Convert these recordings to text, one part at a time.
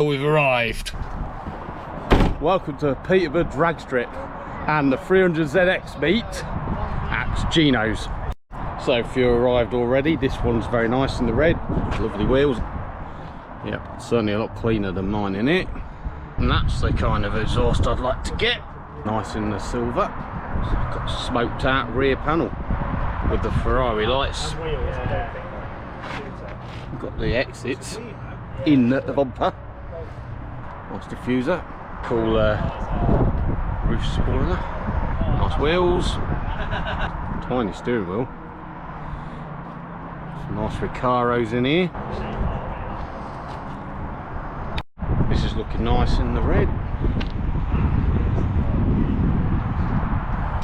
We've arrived. Welcome to Peterborough drag strip and the 300Zx meet at Gino's. So if you arrived already, this one's very nice in the red, lovely wheels. Yep, certainly a lot cleaner than mine in it. And that's the kind of exhaust I'd like to get. Nice in the silver. So I've got a smoked out rear panel with the Ferrari lights. We've got the exits in the bumper. Nice diffuser. Cool roof spoiler. Nice wheels. Tiny steering wheel. Some nice Recaros in here. This is looking nice in the red.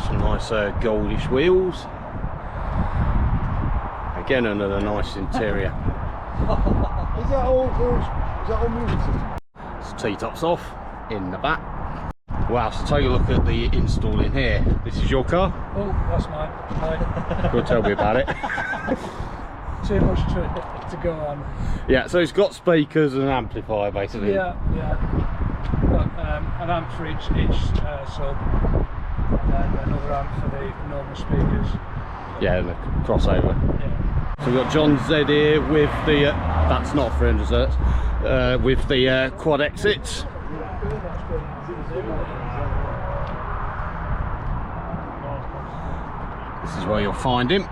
Some nice goldish wheels. Again, another nice interior. Is that all music system? So T-tops off in the back. Wow, so take a look at the install in here. This is your car? Oh, that's mine. Hi. Go tell me about it. Too much to go on. Yeah, so it's got speakers and an amplifier basically. Yeah. Got an amp for each sub, and then another amp for the normal speakers. Yeah, and a crossover. Yeah. So we've got John Z here with the, that's not 300Zx, with the quad exits. This is where you'll find him.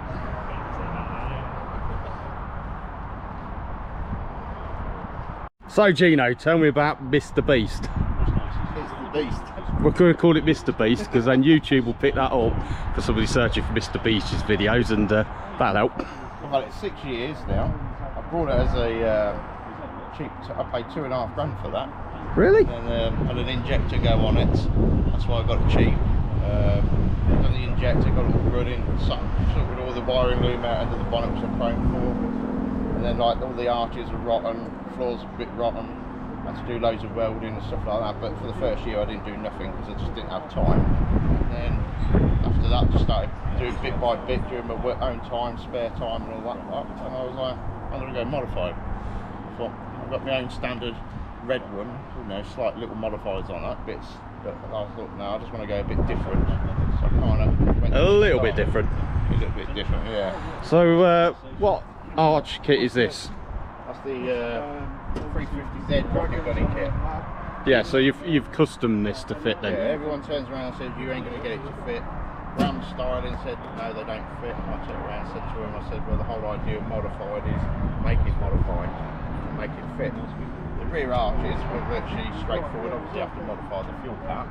So Gino, tell me about Mr. Beast. Mr. Beast. We're going to call it Mr. Beast because then YouTube will pick that up for somebody searching for Mr. Beast's videos, and that'll help. I've had it 6 years now. I bought it as a cheap, I paid $2.5 grand for that. Really? And had an injector go on it. That's why I got it cheap. Done the injector, got it all running, sorted all the wiring loom out under the bonnet, which I chrome for. And then like all the arches are rotten, floors a bit rotten. I had to do loads of welding and stuff like that, but for the first year I didn't do nothing because I just didn't have time. And then after that I just started doing bit by bit during my own time, spare time and all that. And I was like, I'm going to go modified. I thought, I've got my own standard red one, you know, slight little modifiers on that bits, but I thought, no, I just want to go a bit different. So I kind of went A little bit different. A little bit different, yeah. So what arch kit is this? That's the 350Z rocket bunny kit. Yeah, so you've customed this to fit then? Yeah, everyone turns around and says you ain't going to get it to fit. Ram Styling said no, they don't fit. I turned around and said to him, I said, well, the whole idea of modified is make it modified and make it fit. The rear arches were virtually straightforward. Obviously I have to modify the fuel cap.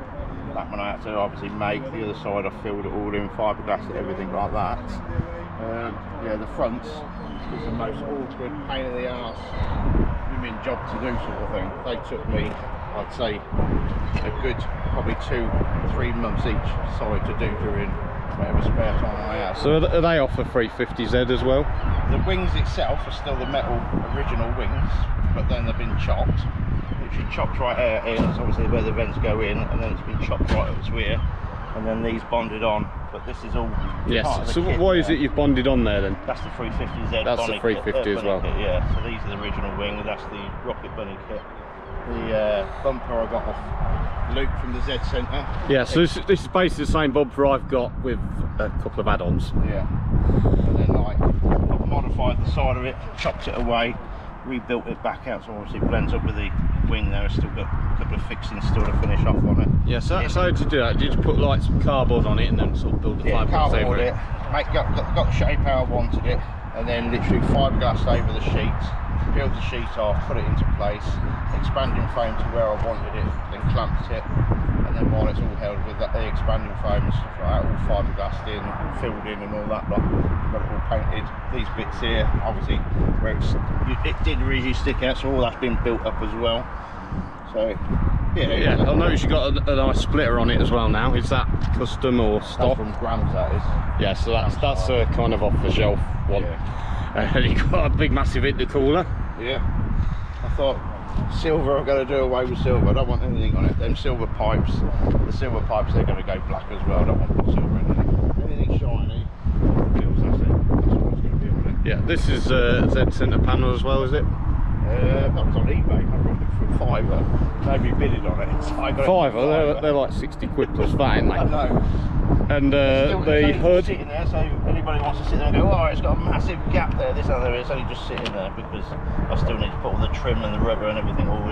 That one I had to obviously make. The other side I filled it all in, fiberglass and everything like that. Yeah, the fronts was the most awkward, pain in the arse, job to do sort of thing. They took me, I'd say, a good probably 2-3 months each side to do during whatever spare time I had. So are they off the 350Z as well? The wings itself are still the metal original wings, but then they've been chopped. Literally chopped right out here, that's obviously where the vents go in, and then it's been chopped right up to here, and then these bonded on. But this is all yes. Part of the So kit why is there. it you've bonded on there then? That's the 350Z. That's the 350 as well. Kit, yeah. So these are the original wings. That's the rocket bunny kit. The bumper I got off Luke from the Z Centre. Yeah. So this is basically the same bumper I've got with a couple of add-ons. Yeah. And then like I've modified the side of it, chopped it away, rebuilt it back out, so obviously it blends up with the wing there. I've still got a couple of fixings still to finish off on it. Yeah, so how did you do that? Did you put like some cardboard on it and then sort of build the fiberglass over it? Got the shape how I wanted it, and then literally fiberglass over the sheet, peeled the sheet off, put it into place, expanding foam to where I wanted it, then clamped it, and then while it's all held with the expanding foam and stuff like that, all fiberglassed in, filled in and all that lot, got it all painted. These bits here, obviously, where it did really stick out, so all that's been built up as well. So yeah, I noticed you got a nice splitter on it as well now. Is that custom or stock? That's from Grams, that is. Yeah, so that's a kind of off the shelf one. Yeah. And you've got a big massive intercooler. Yeah. I thought silver, I'm going to do away with silver. I don't want anything on it. Them silver pipes, the silver pipes, they're going to go black as well. I don't want to put silver in anything. Anything shiny, feels, that's it. That's what it's going to be on it. Yeah, this is Z Centre panel as well, is it? That was on eBay. I bought it for a fiver. Nobody bidded on it. So I got Fiver? it for They're like 60 quid plus that, ain't they? I know. And Still, the it's only hood. sitting there, so anybody wants to sit there and go, oh, it's got a massive gap there, this and that, it's only just sitting there because I still need to put all the trim and the rubber and everything all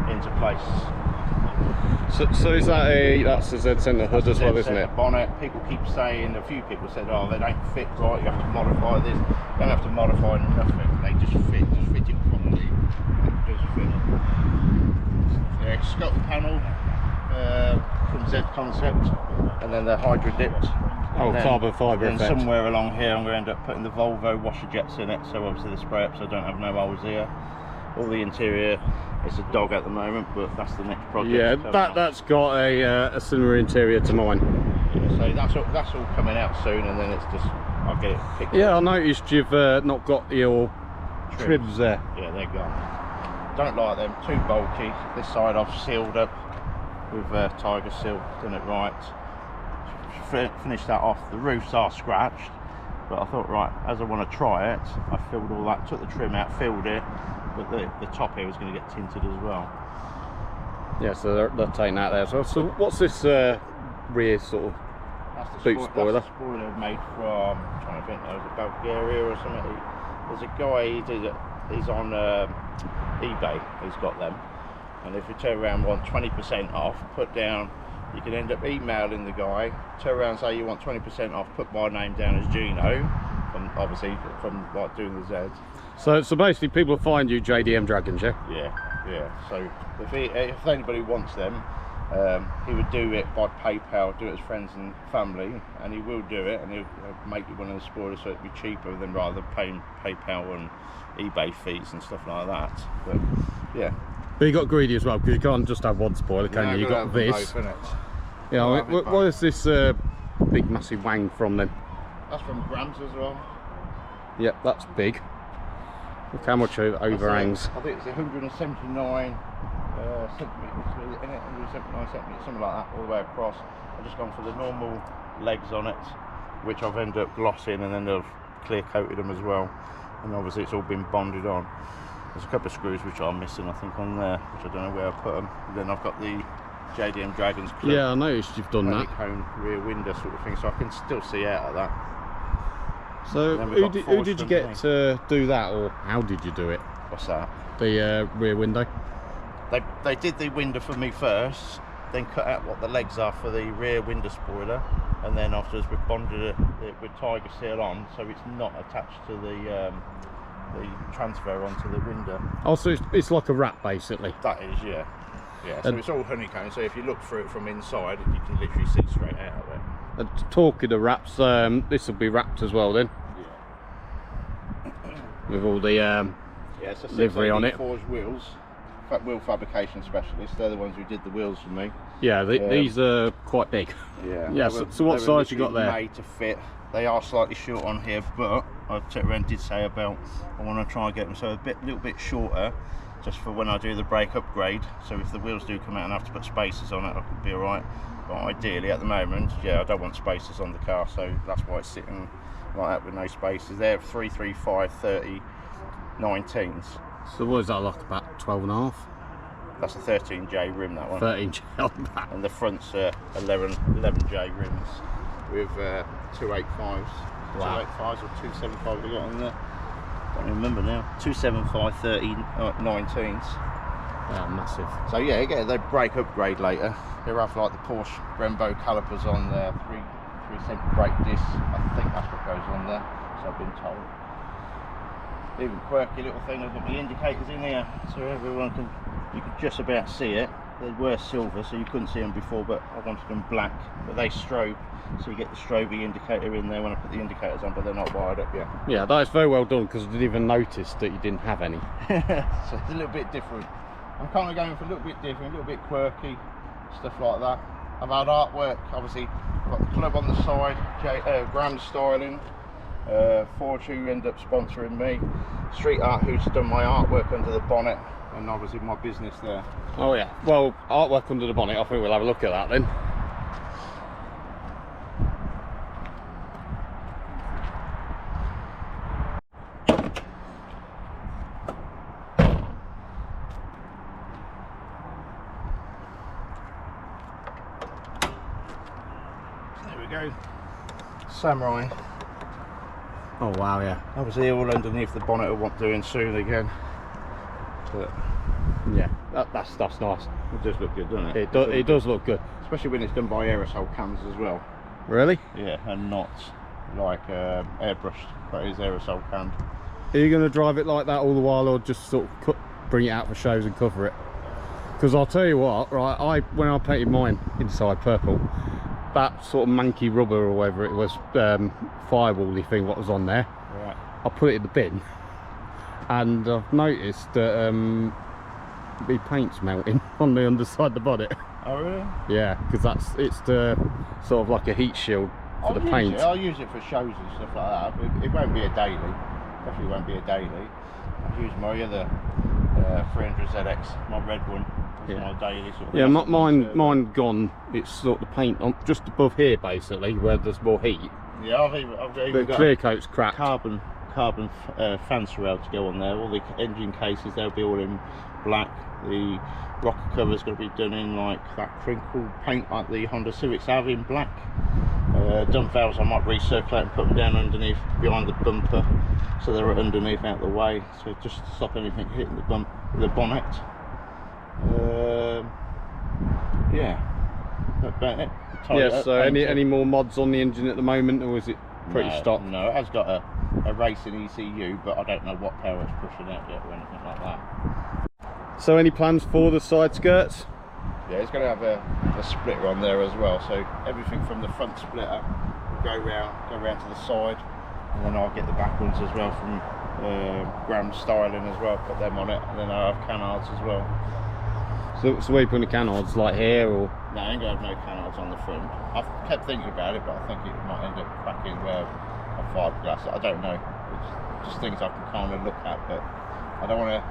into place. So is that that's a Z centre hood as well, isn't it? Bonnet. People keep saying, a few people said, oh, they don't fit right, you have to modify this. You don't have to modify nothing, they just fit it properly. It does fit. Yeah, Scott panel from Z Concept, and then the hydro dipped. Oh, carbon fibre and effect. Somewhere along here I'm going to end up putting the Volvo washer jets in it, so obviously the spray up so I don't have no holes here. All the interior, it's a dog at the moment, but that's the next project. Yeah, that's got a similar interior to mine. Yeah, so that's all coming out soon, and then it's just, I'll get it picked Yeah, up. I noticed you've not got your tribs there. Yeah, they're gone. Don't like them, too bulky. This side I've sealed up with Tiger Seal, done it right. Finished that off. The roofs are scratched, but I thought, right, as I want to try it, I filled all that, took the trim out, filled it, but the top here was going to get tinted as well. Yeah, so they're taking that there. So what's this rear sort of boot spoiler? That's the spoiler made from, I'm trying to think, was it Bulgaria or something? There's a guy, he's on eBay, he's got them, and if you turn around, want 20% off, put down, you can end up emailing the guy, turn around and say you want 20% off, put my name down as Gino, obviously from like doing the Zs. So basically people find you JDM Dragons, yeah? Yeah. So if anybody wants them, he would do it by PayPal, do it as friends and family, and he will do it, and he'll make it one of the spoilers so it'd be cheaper than rather paying PayPal and eBay fees and stuff like that. But yeah. But you got greedy as well, because you can't just have one spoiler, can you? You got this. Yeah, what is this big massive wang from then? That's from Grams as well. Yep, that's big. Look how much it overhangs. I think it's 179 centimetres in it, 179 centimetres, something like that, all the way across. I've just gone for the normal legs on it, which I've ended up glossing, and then I've clear coated them as well. And obviously it's all been bonded on. There's a couple of screws which are missing, I think, on there, which I don't know where I put them. And then I've got the JDM Dragons Club. Yeah, I noticed you've done that. Honeycomb rear window sort of thing, so I can still see out of that. So who did you get to do that, or how did you do it? What's that? The rear window? They did the window for me first, then cut out what the legs are for the rear window spoiler, and then afterwards we bonded it with Tiger Seal on, so it's not attached to the transfer onto the window. Oh, so it's like a wrap basically. That is, yeah. So it's all honeycomb, so if you look through it from inside, you can literally see straight out of it. And talking of wraps, this will be wrapped as well then. Yeah. With all the it's a livery on it. Forged wheels, wheel fabrication specialists. They're the ones who did the wheels for me. Yeah, these are quite big. Yeah. So what size you got there? Made to fit. They are slightly short on here, but I did say about I want to try and get them so little bit shorter, just for when I do the brake upgrade. So if the wheels do come out and I have to put spacers on it, I could be alright. But ideally, at the moment, I don't want spacers on the car, so that's why it's sitting like that with no spacers. They're 335 30 19s. So what is that, like about 12 and a half? That's a 13J rim, that one. 13J on that. And the front's 11J rims with 285s. Wow. 285s or 275 we got on there. Don't remember now. 275 30 19s. Yeah, massive. So yeah, again, they brake upgrade later. They have like the Porsche Brembo calipers on there, 370 brake discs. I think that's what goes on there, so I've been told. Even quirky little thing, I've got the indicators in here, so everyone you can just about see it. They were silver, so you couldn't see them before, but I wanted them black. But they strobe, so you get the strobey indicator in there when I put the indicators on, but they're not wired up yet. Yeah, that is very well done, because I didn't even notice that you didn't have any. So it's a little bit different. I'm kind of going for a little bit different, a little bit quirky, stuff like that. I've had artwork, obviously, I've got the club on the side, Grand Styling, Forge who end up sponsoring me, Street Art who's done my artwork under the bonnet, and obviously my business there. Oh yeah, well, artwork under the bonnet, I think we'll have a look at that then. go. Samurai. Oh wow, yeah. Obviously all underneath the bonnet I want doing soon again. But yeah, that's nice. It does look good, doesn't it? It does look good. Especially when it's done by aerosol cans as well. Really? Yeah, and not like airbrushed, but it is aerosol canned. Are you going to drive it like that all the while, or just sort of bring it out for shows and cover it? Because I'll tell you what, right, when I painted mine inside purple, that sort of manky rubber or whatever it was, firewall-y thing what was on there, right, I put it in the bin, and I've noticed that the paint's melting on the underside of the bonnet. Oh really? Yeah, because it's the sort of like a heat shield for the paint. I'll use it for shows and stuff like that, but it won't be a daily. Definitely won't be a daily. I'll use my other 300Zx, my red one, as my daily sort of. Yeah, mine gone. It's sort of the paint on just above here, basically, where there's more heat. Yeah, I've even got clear coat's crap. Carbon fan surround to go on there. All the engine cases, they'll be all in black. The rocker cover's going to be done in like that crinkle paint like the Honda Civics have in black. Dump valves I might recirculate and put them down underneath behind the bumper, so they're underneath out the way, so just to stop anything hitting the bonnet. Yeah, that's about it. Yeah, so any more mods on the engine at the moment, or is it pretty stock? No, it has got a racing ECU, but I don't know what power it's pushing out yet or anything like that. So any plans for the side skirts? Yeah, it's going to have a splitter on there as well, so everything from the front splitter will go round to the side, and then I'll get the back ones as well from Graham Styling as well, put them on it, and then I'll have canards as well. So where are you putting the canards, like here or? No, I ain't going to have no canards on the front. I've kept thinking about it, but I think it might end up cracking a fiberglass. I don't know. It's just things I can kind of look at, but I don't want to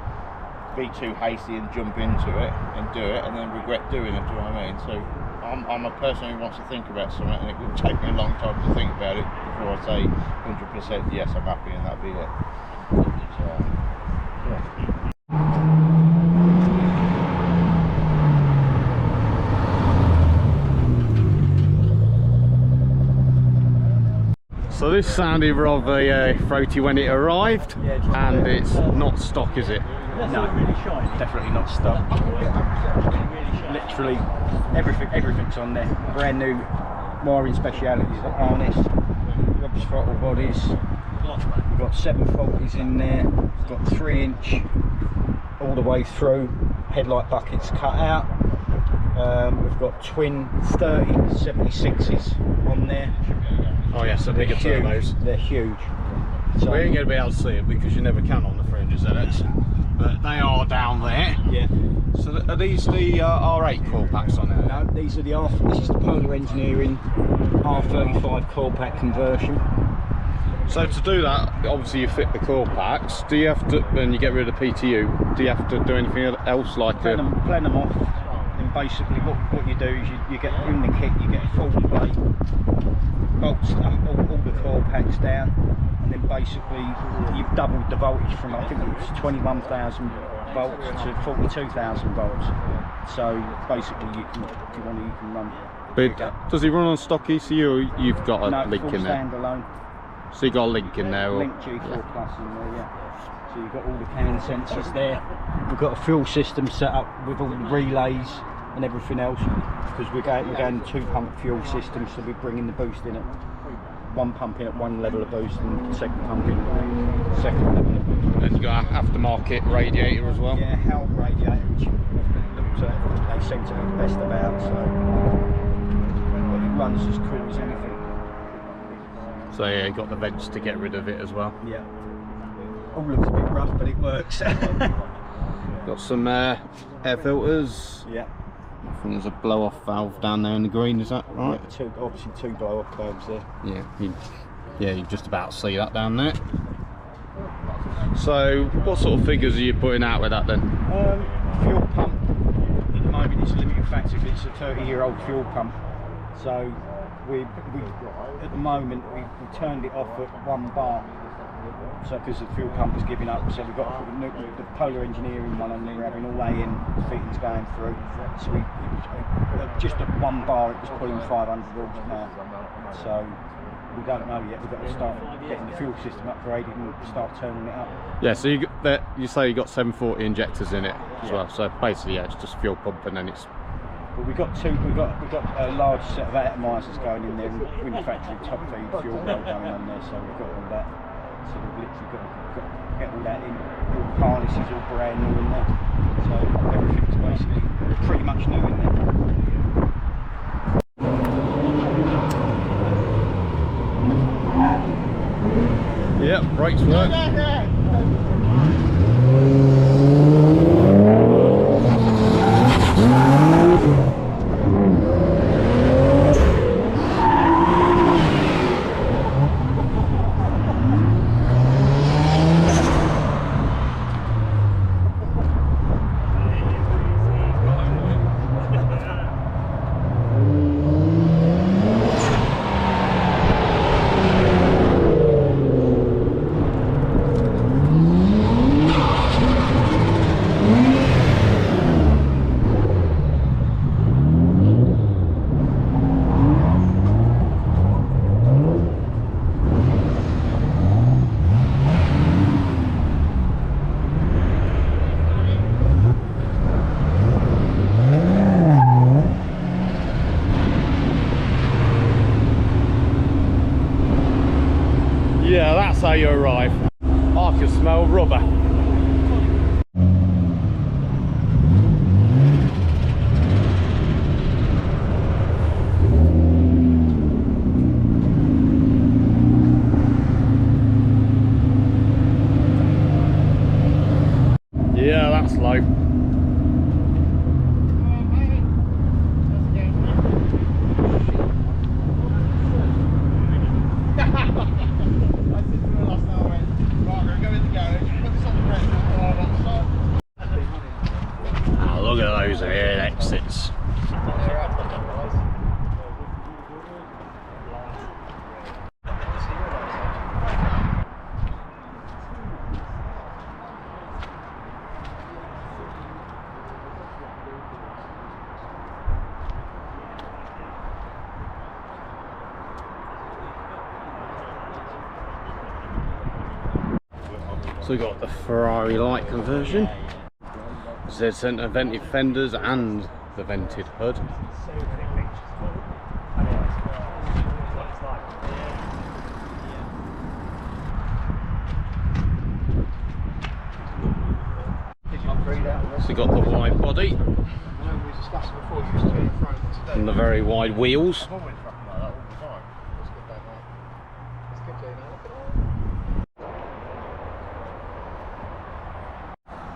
be too hasty and jump into it and do it and then regret doing it, do you know what I mean? So I'm a person who wants to think about something, and it will take me a long time to think about it before I say 100% yes, I'm happy and that'll be it. So, yeah. So this sounded rather throaty when it arrived, and it's not stock, is it? No, definitely not stock. Literally everything's on there. Brand new wiring specialities, the harness, Rob's throttle bodies. We've got 740s in there. We've got 3-inch all the way through. Headlight buckets cut out. We've got twin 30-76s on there. Oh yes, the bigger turbos. They're huge. So we ain't going to be able to see it because you never can on the 300Zx, but they are down there. Yeah. So are these the R8 coil packs on there? No, these are this is the Polar Engineering R35 coil pack conversion. So to do that, obviously you fit the coil packs. Do you have to, then you get rid of the PTU, do you have to do anything else like plan them off, and basically what you do is you get in the kit, you get a full plate, bolts all the coil packs down, and then basically you've doubled the voltage from, I think it was 21,000 volts to 42,000 volts. So basically you can run. But does he run on stock ECU, or you've got a link in there? Standalone. So you got a link in there? Link G4 Plus in there, yeah. So you've got all the CAN sensors there. We've got a fuel system set up with all the relays and everything else, because we're going 2-pump fuel system, so we're bringing the boost in at one pump in at one level of boost and the second pump in at the second level of boost. And you've got an aftermarket radiator as well? Yeah, Howell radiator, which they seem to be the best about, so it runs as cool as anything. So yeah, you got the vents to get rid of it as well. Yeah. All looks a bit rough, but it works. Got some air filters. Yeah. I think there's a blow-off valve down there in the green. Is that right? Yeah, obviously two blow-off valves there. Yeah, you just about see that down there. So, what sort of figures are you putting out with that then? Fuel pump. At the moment, it's a limiting factor if it's a 30-year-old fuel pump. So. We at the moment we turned it off at 1 bar, So because the fuel pump was giving up, so we've got to put the Polar Engineering one on there, having all AM fittings going through. So we just at one bar it was pulling 500 horsepower. So we don't know yet. We've got to start getting the fuel system upgraded and start turning it up. Yeah, so you say you got 740 injectors in it as well. So basically, yeah, it's just fuel pump, and then it's. Well, we've got a large set of atomisers going in there. We're in the factory top feed fuel well going on there, so we've got all that. So we've literally got to get all that in. All the harnesses all brand new in there. So everything's basically pretty much new in there. Yep, brakes work. Yeah, that's how you arrive. I can smell rubber. Yeah, that's low. Look at those air exits. So we got the Ferrari light conversion, Z-center vented fenders and the vented hood. So we got the wide body and the very wide wheels.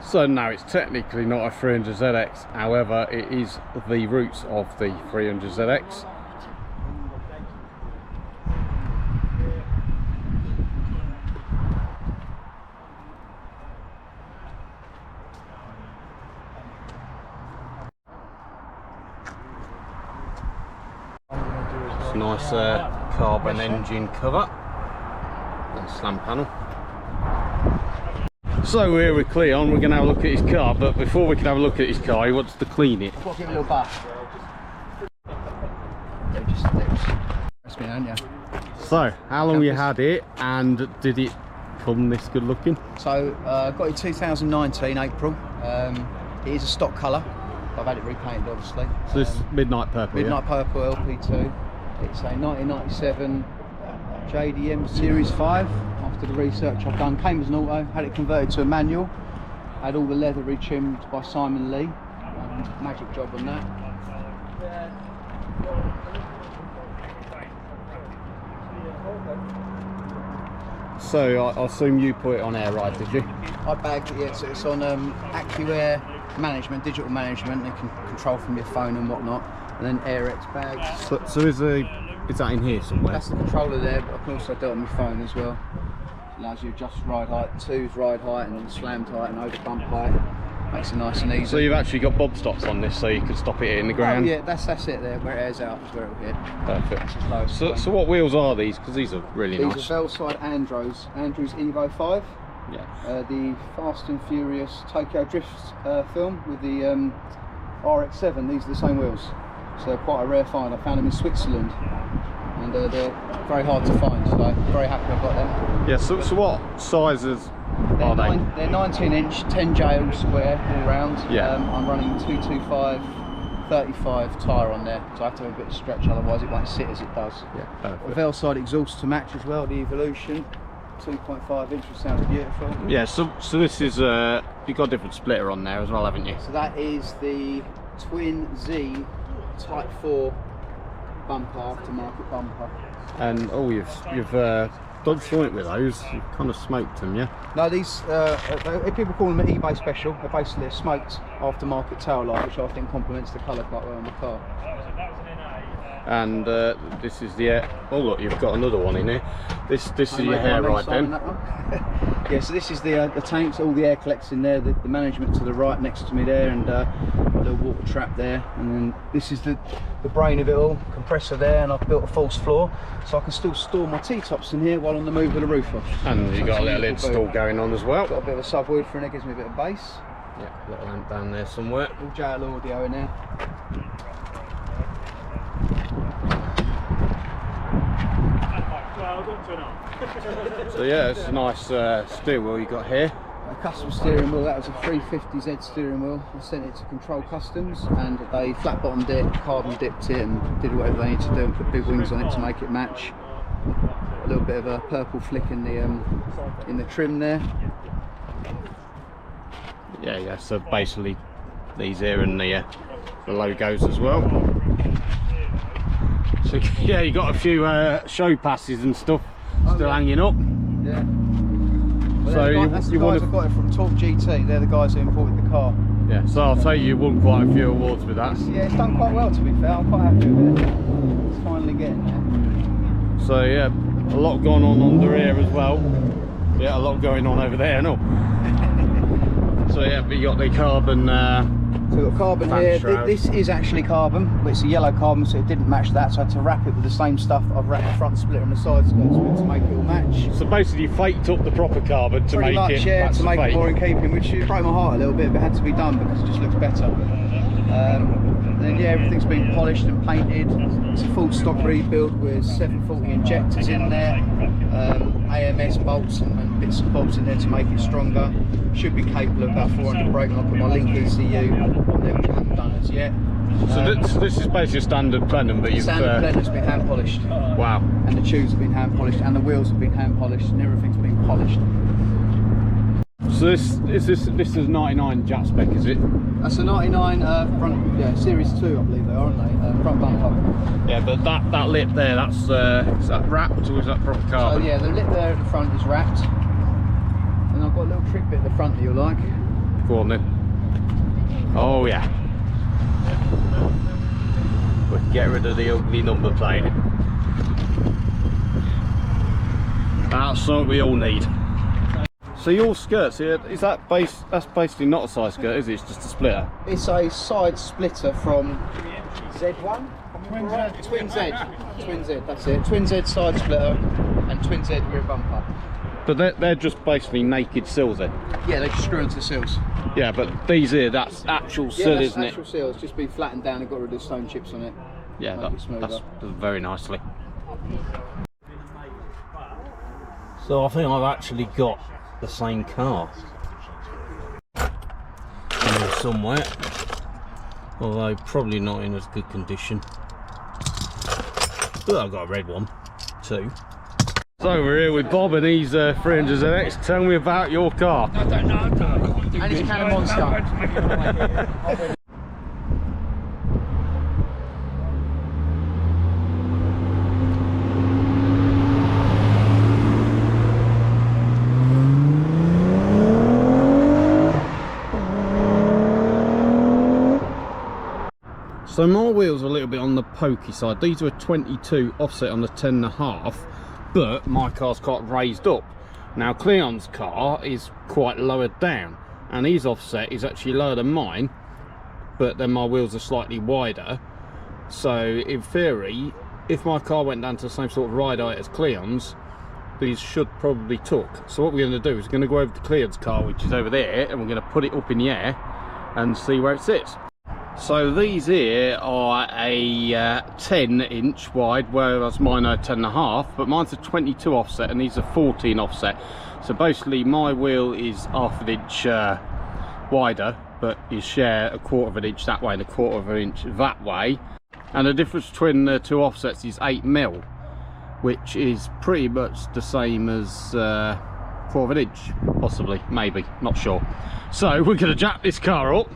So no, it's technically not a 300ZX, however it is the roots of the 300ZX. It's a nice carbon engine cover and slam panel. So we're here with Kleon, we're going to have a look at his car, but before we can have a look at his car, he wants to clean it. I've got to give it a little bath. So, how long you had it, and did it come this good looking? So, got it in 2019, April. It is a stock colour. I've had it repainted, obviously. So this Midnight Purple, Midnight Purple LP2. It's a 1997 JDM Series 5. After the research I've done, came as an auto, had it converted to a manual, had all the leather retrimmed by Simon Lee, magic job on that. So I assume you put it on air ride, did you? I bagged it, yeah, so it's on AccuAir management, digital management, you can control from your phone and whatnot, and then AirX bags. So is that in here somewhere? That's the controller there, but I can also do it on my phone as well. Allows you to adjust ride height, two's ride height, and then slammed height and over bump height. Makes it nice and easy. So you've actually got bob stops on this, so you can stop it in the ground. Oh, yeah, that's it there, where it airs out is where it'll hit. Perfect. So what wheels are these? Because these are really nice. These are Veilside Andrews Evo 5. Yeah. The Fast and Furious Tokyo Drift film with the RX-7. These are the same wheels. So quite a rare find. I found them in Switzerland, and they're very hard to find. So very happy I've got them. Yeah. So what sizes are they? They're 19-inch, 10J square all round. Yeah. I'm running 225 35 tyre on there, so I have to have a bit of stretch, otherwise it won't sit as it does. Yeah. Perfect. The Veilside exhaust to match as well. The Evolution 2.5 inch, sounds beautiful. Yeah. So this is you've got a different splitter on there as well, haven't you? So that is the Twin Z Type 4 bumper, aftermarket bumper. And oh, you've done something with those. You've kind of smoked them, yeah. No, these people call them an eBay special. They're basically a smoked aftermarket tail light, which I think complements the colour quite well on the car. And this is the air. Oh look, you've got another one in here. This is your hair right then. Yeah, so this is the tanks. All the air collects in there. The management to the right next to me there, and a little water trap there. And then this is the brain of it all. Compressor there, and I've built a false floor, so I can still store my T-tops in here while on the move with the roof off. And you've got a little install going on as well. Got a bit of a subwoofer in there, gives me a bit of bass. Yeah, little lamp down there somewhere. All JL audio in there. So yeah, it's a nice steering wheel you got here. A custom steering wheel, that was a 350Z steering wheel. I sent it to Control Customs, and they flat bottomed it, carbon dipped it, and did whatever they need to do and put big wings on it to make it match. A little bit of a purple flick in the trim there. Yeah. So basically these here and the logos as well. So yeah, you got a few show passes and stuff still hanging up. Yeah. Well, So that's the you guys want I got it from Talk GT. They're the guys who imported the car. Yeah. So I'll tell you won quite a few awards with that. Yeah, it's done quite well, to be fair. I'm quite happy with it. It's finally getting there. So yeah, a lot going on under here as well. Yeah, a lot going on over there, no. So yeah, but you got the carbon. So we've got carbon fan here. shroud. This is actually carbon, but it's a yellow carbon, so it didn't match that. So I had to wrap it with the same stuff I've wrapped the front splitter and the side skirts with to make it all match. So basically, you faked up the proper carbon to Pretty make much, it. yeah, That's to the make it fake. more in keeping, which broke my heart a little bit, but had to be done because it just looks better. Then yeah, everything's been polished and painted. It's a full stock rebuild with 740 injectors in there, AMS bolts and bits and bobs in there to make it stronger. Should be capable of about 400 brake. I'll put my link ECU on there, which I haven't done as yet. So this is basically a standard plenum, but you've Standard plenum's been hand polished. wow. And the tubes have been hand polished, and the wheels have been hand polished, and everything's been polished. So this is 99 Jat spec, is it? That's a 99 front, yeah, Series 2, I believe they are, aren't they? Front bumper. Yeah, but that lip there, that's is that wrapped or is that proper So carbon? yeah, the lip there at the front is wrapped, and I've got a little trick bit at the front that you'll like. Go on then. Oh yeah. We can get rid of the ugly number plate. That's something we all need. So your skirts here, is that that's basically not a side skirt, is it? It's just a splitter. It's a side splitter from Z1? Twin Z, that's it. Twin Z side splitter and Twin Z rear bumper. But they're just basically naked sills then. Yeah, they just screw into the seals. Yeah, but these here, that's actual sill, that's isn't actual it? seal. It's just been flattened down and got rid of the stone chips on it. Yeah, Make it smoother. that's very nicely. So I think I've actually got the same car in here somewhere, although probably not in as good condition. But I've got a red one too. So we're here with Bob and he's 300ZX. Tell me about your car. I don't know. And it's Cannon Monster. So my wheels are a little bit on the pokey side. These are a 22 offset on the 10.5, but my car's quite raised up. Now Kleon's car is quite lowered down, and his offset is actually lower than mine, but then my wheels are slightly wider. So in theory, if my car went down to the same sort of ride height as Kleon's, these should probably talk. So what we're going to do is we're going to go over to Kleon's car, which is over there, and we're going to put it up in the air and see where it sits. So these here are a 10-inch wide, whereas mine are 10.5, but mine's a 22 offset and these are 14 offset. So basically my wheel is half an inch wider, but you share a quarter of an inch that way and a quarter of an inch that way. And the difference between the two offsets is 8mm, which is pretty much the same as quarter of an inch, possibly, maybe, not sure. So we're going to jack this car up,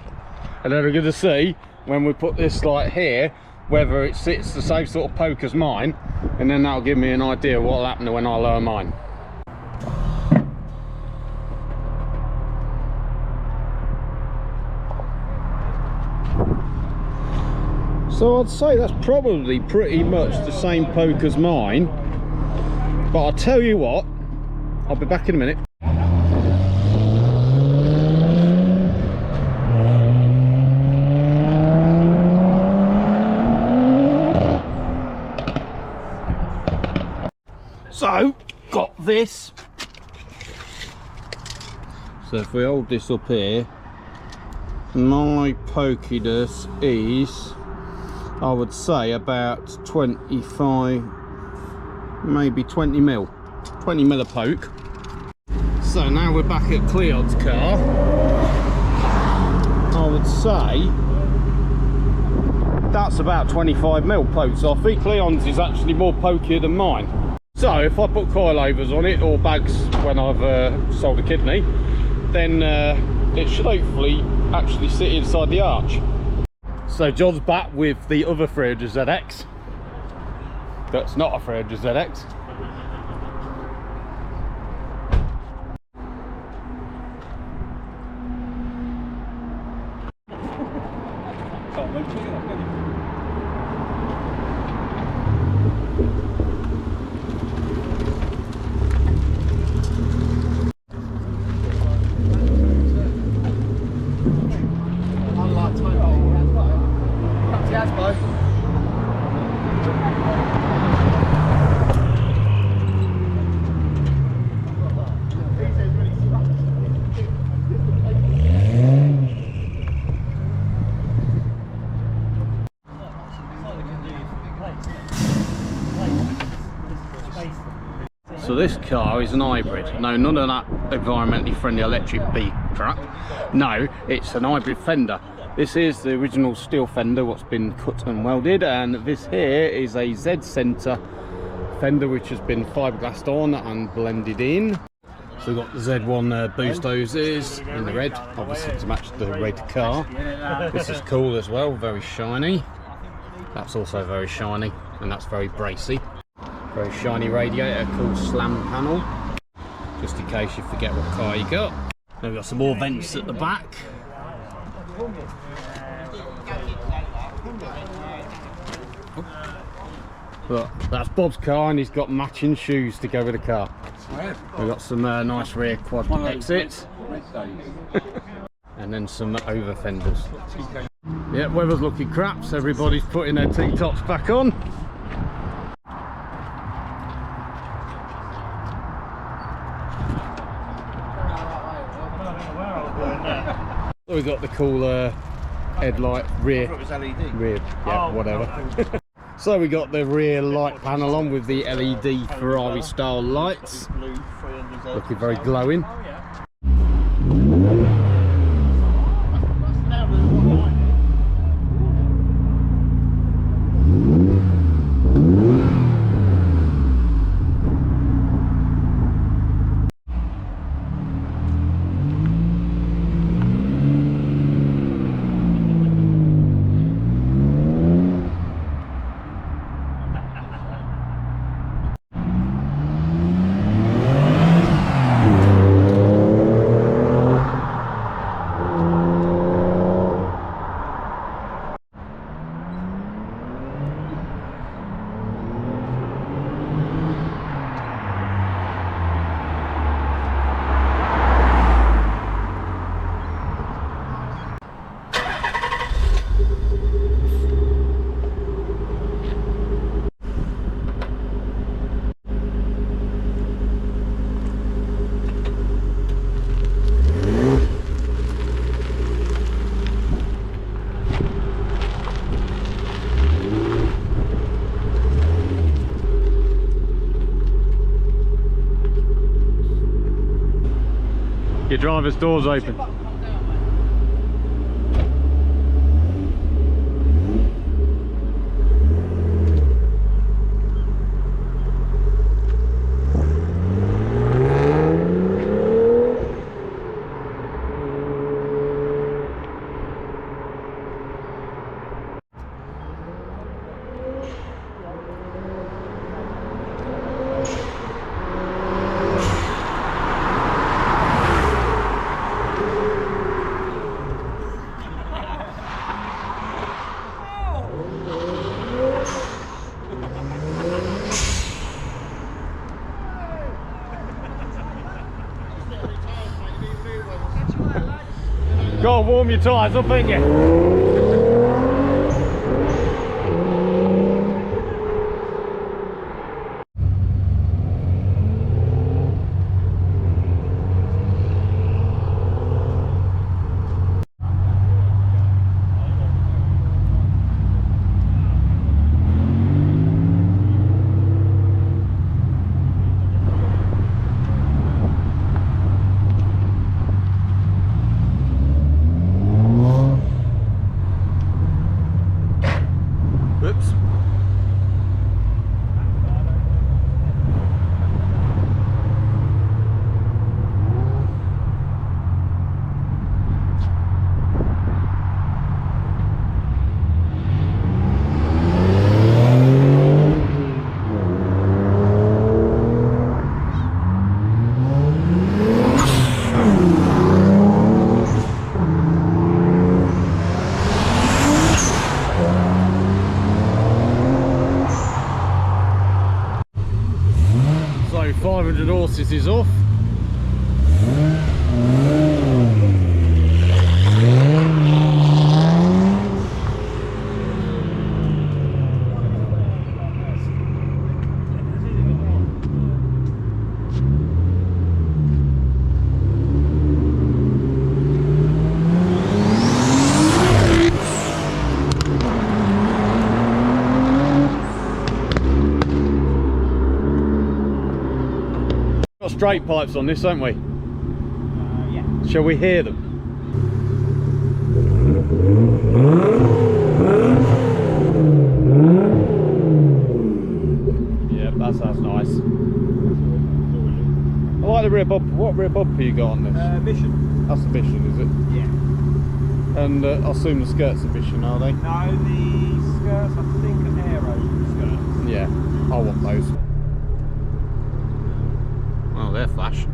and then we're going to see when we put this light here whether it sits the same sort of poke as mine, and then that'll give me an idea what will happen when I lower mine. So I'd say that's probably pretty much the same poke as mine, but I'll tell you what, I'll be back in a minute. So, got this. So if we hold this up here, my pokiness is, I would say, about 25, maybe 20mm. 20mm of poke. So now we're back at Kleon's car. I would say that's about 25mm poke. So I think Kleon's is actually more pokier than mine. So if I put coilovers on it, or bags when I've sold a kidney, then it should hopefully actually sit inside the arch. So John's back with the other 300ZX. That's not a 300ZX. So this car is an hybrid. No, none of that environmentally friendly electric beat crap. No, it's an hybrid fender. This is the original steel fender, what's been cut and welded, and this here is a Z Center fender which has been fiberglassed on and blended in. So we've got the Z1 boost hoses in the red, obviously to match the red car. This is cool as well, very shiny. That's also very shiny, and that's very bracy. Very shiny radiator, cool slam panel, just in case you forget what car you got. Then we've got some more vents at the back. Look, that's Bob's car, and he's got matching shoes to go with the car. We've got some nice rear quad exits. And then some over fenders. Yeah, weather's looking crap, so everybody's putting their T-tops back on. So we've got the cool headlight rear. It was LED. Rear, yeah, whatever. So we got the rear light panel on with the LED Ferrari style lights. Looking very glowing. Your driver's door's open. Go on, warm your tyres up, ain't you? Whoops. So 500 horses is off. Got straight pipes on this, haven't we? Yeah. Shall we hear them? Yeah, that sounds nice. I like the rear bumper. What rear bumper you got on this? Mission. That's a Mission, is it? Yeah. And I assume the skirts are Mission, are they? No, the skirts, I think, are aero skirts. Yeah, I want those. Well, they're flash.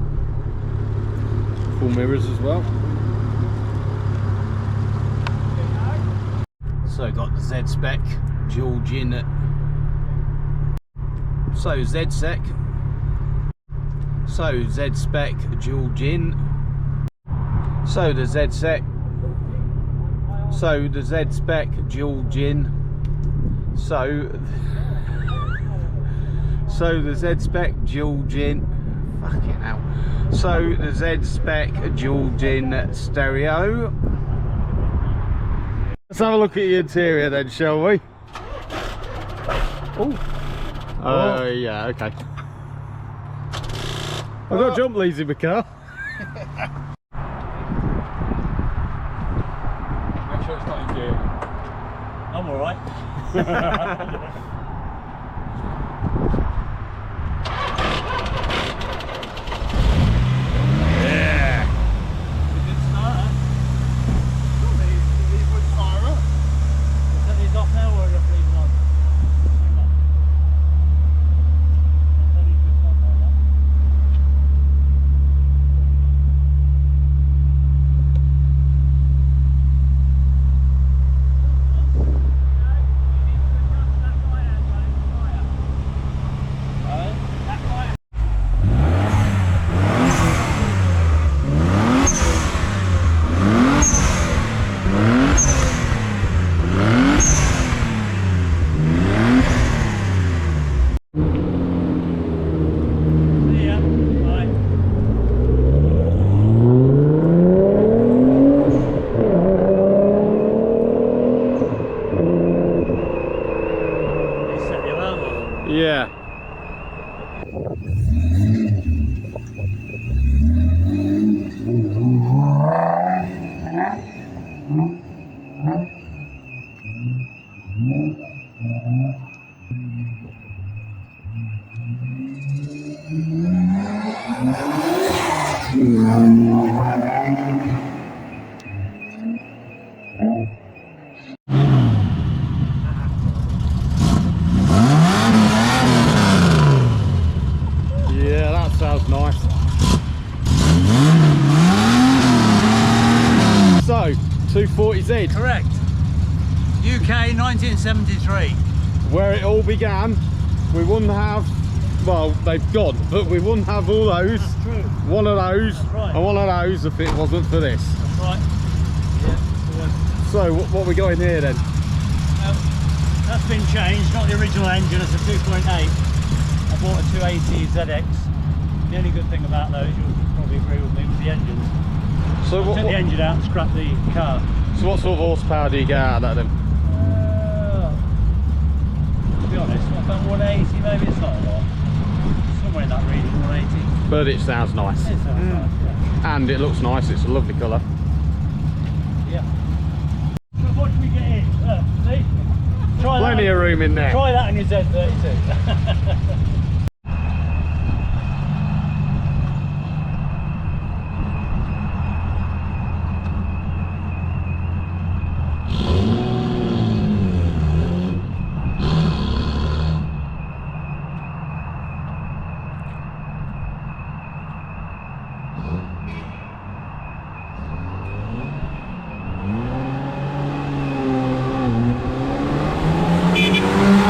Full mirrors as well. So got the Z spec, dual gin. So Z spec. So Z spec, dual gin. So the Z spec. So the Z spec, dual gin. So the Z spec, dual gin. Fucking hell. So the Z spec, dual gin stereo. Let's have a look at your interior then, shall we? Oh. Yeah, okay. I've got jump leads in my car. Make sure it's not in gear. I'm alright. Yeah, that sounds nice. So, 240Z, Correct. UK 1973. where it all began, we wouldn't have, well, they've gone, but we wouldn't have all those, That's true. one of those, That's right. and one of those if it wasn't for this. That's right. Yeah. So, what we got in here then? That's been changed, not the original engine, it's a 2.8. I bought a 280ZX. The only good thing about those, you'll probably agree with me, was the engines. So I took the engine out and scrapped the car. So what sort of horsepower do you get out of that then? To be honest, I thought 180, maybe it's not a lot. Somewhere in that region, 180. But it sounds nice. It sounds nice, yeah. And it looks nice, it's a lovely colour. Yeah. So what do we get in? See? Try Plenty that. of room in there. Try that in your Z32.